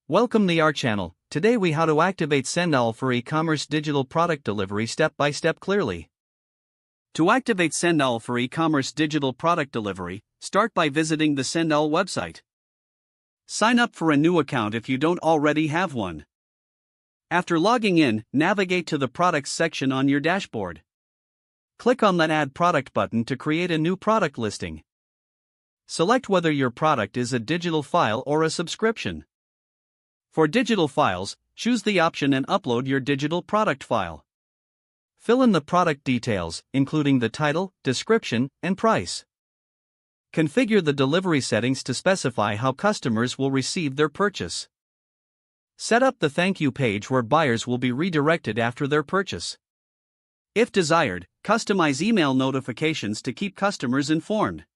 Welcome to our channel. Today we how to activate SendOwl for e-commerce digital product delivery step by step clearly. To activate SendOwl for e-commerce digital product delivery, start by visiting the SendOwl website. Sign up for a new account if you don't already have one. After logging in, navigate to the Products section on your dashboard. Click on that Add Product button to create a new product listing. Select whether your product is a digital file or a subscription. For digital files, choose the option and upload your digital product file. Fill in the product details, including the title, description, and price. Configure the delivery settings to specify how customers will receive their purchase. Set up the thank you page where buyers will be redirected after their purchase. If desired, customize email notifications to keep customers informed.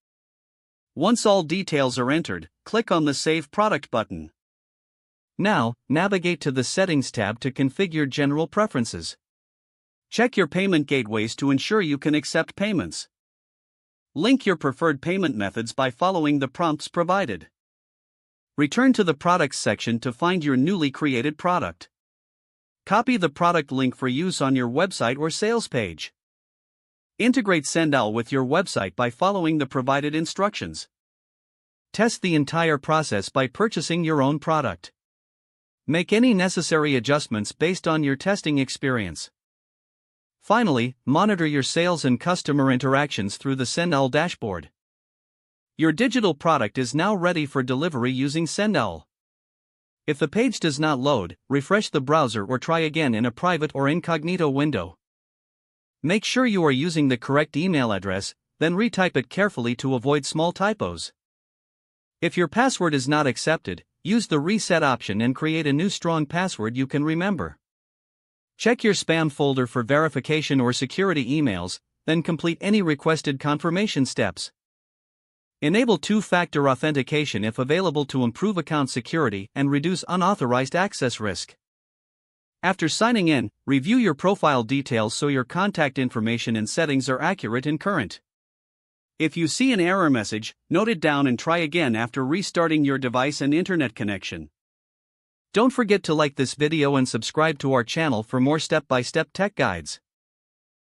Once all details are entered, click on the Save Product button. Now, navigate to the Settings tab to configure general preferences. Check your payment gateways to ensure you can accept payments. Link your preferred payment methods by following the prompts provided. Return to the Products section to find your newly created product. Copy the product link for use on your website or sales page. Integrate SendOwl with your website by following the provided instructions. Test the entire process by purchasing your own product. Make any necessary adjustments based on your testing experience. Finally, monitor your sales and customer interactions through the SendOwl dashboard. Your digital product is now ready for delivery using SendOwl. If the page does not load, refresh the browser or try again in a private or incognito window. Make sure you are using the correct email address, then retype it carefully to avoid small typos. If your password is not accepted, use the reset option and create a new strong password you can remember. Check your spam folder for verification or security emails, then complete any requested confirmation steps. Enable two-factor authentication if available to improve account security and reduce unauthorized access risk. After signing in, review your profile details so your contact information and settings are accurate and current. If you see an error message, note it down and try again after restarting your device and internet connection. Don't forget to like this video and subscribe to our channel for more step-by-step tech guides.